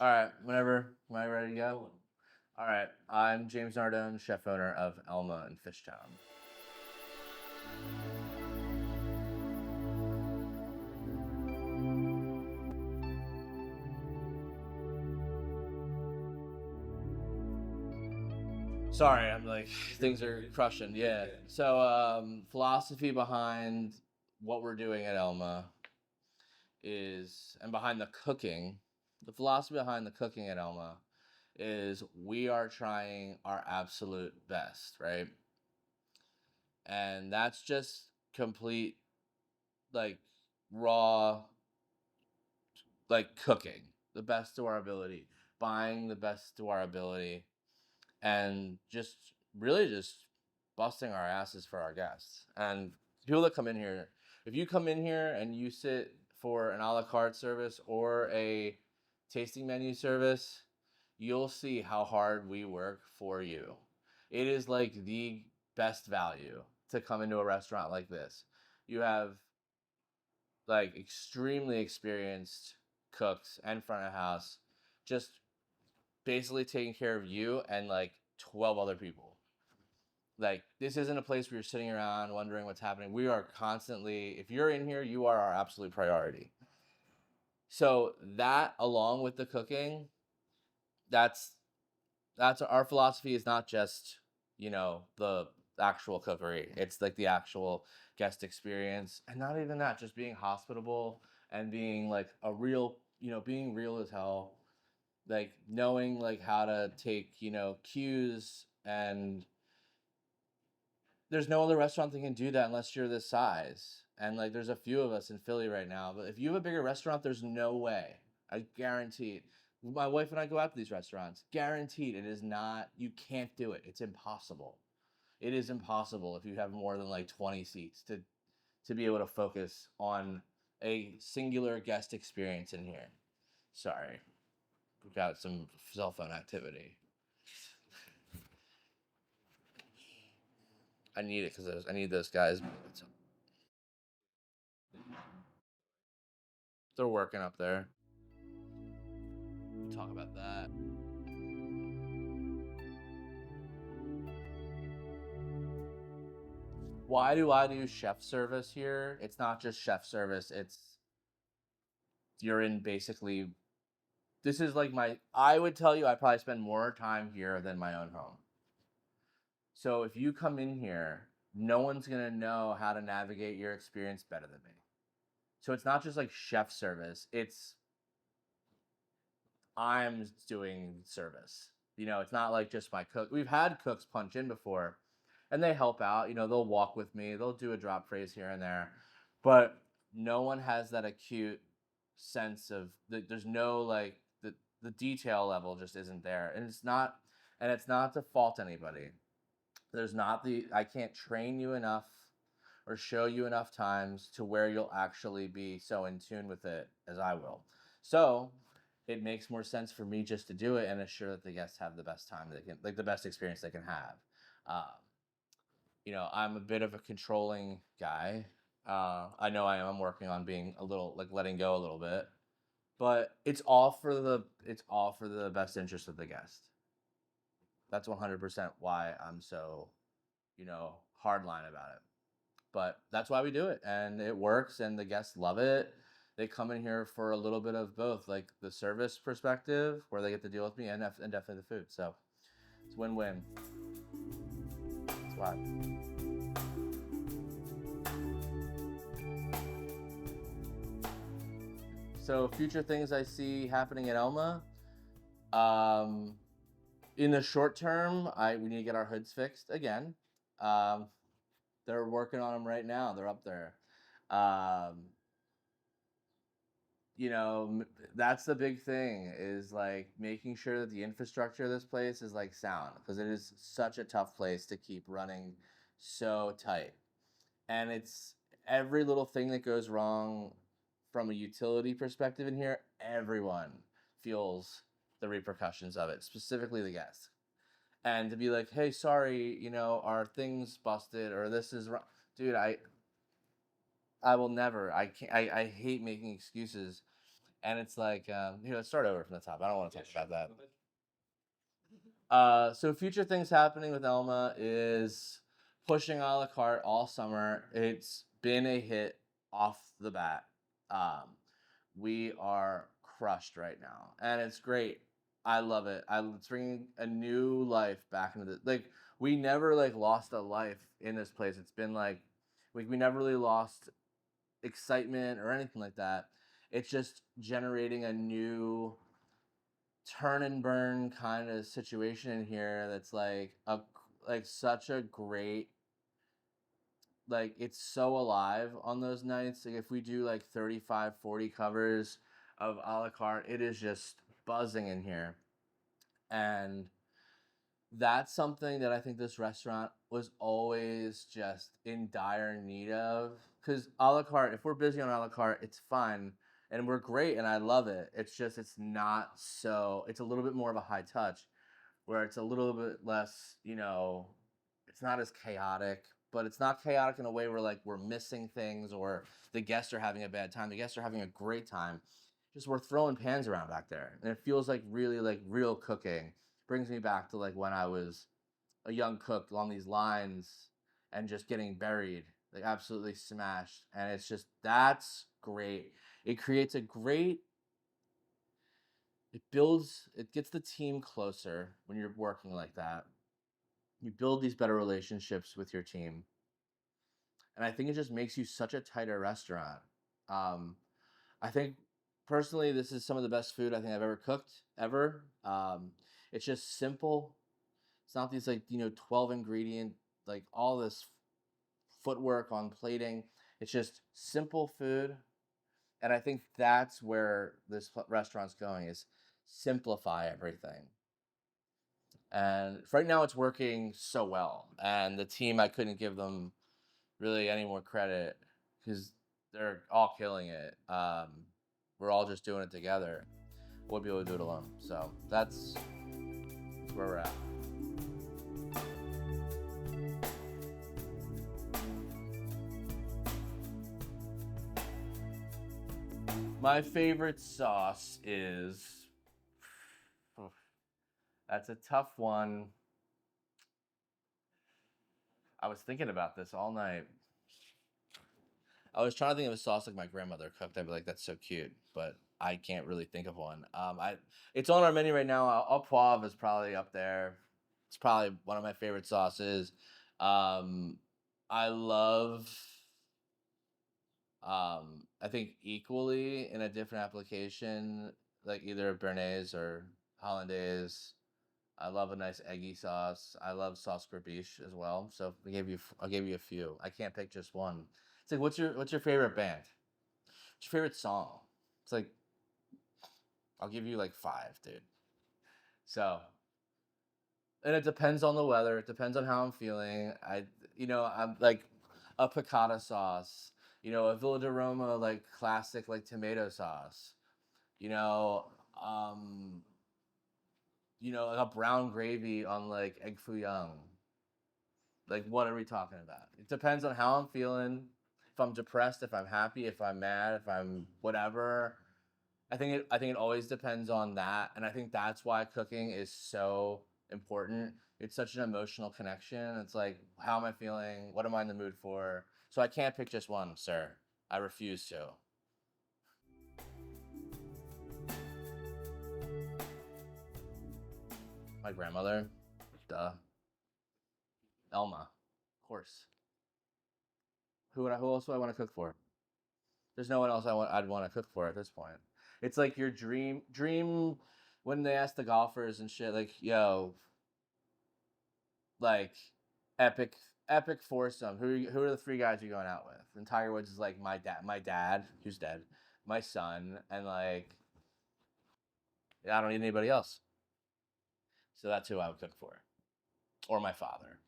All right, whenever. Am I ready to go? All right, I'm James Nardone, chef owner of Elma in Fishtown. Sorry, I'm like things are crushing. Yeah. So, philosophy behind what we're doing at Elma is, and behind the cooking, the philosophy behind the cooking at Elma is we are trying our absolute best, right? And that's just complete, like, raw, like, cooking the best to our ability, buying the best to our ability, and just really just busting our asses for our guests. And people that come in here, if you come in here and you sit for an a la carte service or a tasting menu service, you'll see how hard we work for you. It is like the best value to come into a restaurant like this. You have like extremely experienced cooks and front of house just basically taking care of you and like 12 other people. Like, this isn't a place where you're sitting around wondering what's happening. We are constantly, if you're in here, you are our absolute priority. So that, along with the cooking, that's that's our philosophy. Is not just, the actual cookery. It's like the actual guest experience, and not even that, just being hospitable and being like a real, being real as hell, like knowing like how to take, cues. And there's no other restaurant that can do that unless you're this size. And like there's a few of us in Philly right now, but if you have a bigger restaurant, there's no way. I guarantee it. My wife and I go out to these restaurants. Guaranteed, it is not. You can't do it. It's impossible. It is impossible if you have more than like 20 seats to be able to focus on a singular guest experience in here. Sorry, we've got some cell phone activity. I need it because I need those guys. They're working up there. We'll talk about that. Why do I do chef service here? It's not just chef service. It's you're in basically. This is like my. I would tell you I probably spend more time here than my own home. So if you come in here, no one's gonna know how to navigate your experience better than me. So it's not just like chef service. It's I'm doing service. It's not like just my cook. We've had cooks punch in before, and they help out. They'll walk with me. They'll do a drop phrase here and there, but no one has that acute sense of there's no like the detail level just isn't there, and it's not to fault anybody. There's not the I can't train you enough or show you enough times to where you'll actually be so in tune with it as I will. So it makes more sense for me just to do it and assure that the guests have the best time they can, like the best experience they can have. Um, I'm a bit of a controlling guy. I know I am. I'm working on being a little like letting go a little bit, but it's all for the best interest of the guest. That's 100% why I'm so, hardline about it. But that's why we do it, and it works, and the guests love it. They come in here for a little bit of both, like the service perspective, where they get to deal with me, and definitely the food. So it's win-win. That's why. So future things I see happening at Elma. Um, in the short term, we need to get our hoods fixed again. Um, they're working on them right now. They're up there. Um, that's the big thing, is like making sure that the infrastructure of this place is like sound, because it is such a tough place to keep running so tight. And it's every little thing that goes wrong from a utility perspective in here, everyone feels the repercussions of it, specifically the guests. And to be like, hey, sorry, our thing's busted or this is wrong. Dude, I will never. I can't. I hate making excuses. And it's like, here, let's start over from the top. I don't want to talk about that. So future things happening with Elma is pushing a la carte all summer. It's been a hit off the bat. Um, we are crushed right now, and it's great. I love it. It's bringing a new life back into the like. We never like lost a life in this place. It's been like we never really lost excitement or anything like that. It's just generating a new turn and burn kind of situation in here that's like such a great, like it's so alive on those nights. Like if we do like 35, 40 covers of a la carte, it is just buzzing in here. And that's something that I think this restaurant was always just in dire need of. Because a la carte, if we're busy on a la carte, it's fun and we're great and I love it. It's just, it's not so, it's a little bit more of a high touch where it's a little bit less, it's not as chaotic, but it's not chaotic in a way where like we're missing things or the guests are having a bad time. The guests are having a great time. Just we're throwing pans around back there. And it feels like really like real cooking. Brings me back to like when I was a young cook along these lines and just getting buried, like absolutely smashed. And it's just that's great. It creates a great it gets the team closer when you're working like that. You build these better relationships with your team. And I think it just makes you such a tighter restaurant. Um, I think personally, this is some of the best food I think I've ever cooked ever. It's just simple. It's not these like 12 ingredient like all this footwork on plating. It's just simple food, and I think that's where this restaurant's going is simplify everything. And right now it's working so well. And the team, I couldn't give them really any more credit because they're all killing it. We're all just doing it together. We'll be able to do it alone. So that's where we're at. My favorite sauce is. That's a tough one. I was thinking about this all night. I was trying to think of a sauce like my grandmother cooked. I'd be like, that's so cute, but I can't really think of one. It's on our menu right now. Au poivre is probably up there. It's probably one of my favorite sauces. Um, I love. I think equally in a different application, like either béarnaise or hollandaise. I love a nice eggy sauce. I love sauce grabiche as well. So I'll give you a few. I can't pick just one. It's like what's your favorite band? What's your favorite song? It's like I'll give you like five, dude. So and it depends on the weather. It depends on how I'm feeling. I'm like a piccata sauce. A Villa de Roma like classic like tomato sauce. You know, um, like a brown gravy on like egg foo young. Like, what are we talking about? It depends on how I'm feeling. If I'm depressed, if I'm happy, if I'm mad, if I'm whatever. I think it always depends on that, and I think that's why cooking is so important. It's such an emotional connection. It's like, how am I feeling? What am I in the mood for? So I can't pick just one, sir. I refuse to. My grandmother, duh. Elma, of course. Who else do I want to cook for? There's no one else I'd want to cook for at this point. It's like your dream when they ask the golfers and shit like, yo, like epic epic foursome. Who are the three guys you're going out with? And Tiger Woods is like my dad who's dead, my son, and like I don't need anybody else. So that's who I would cook for, or my father.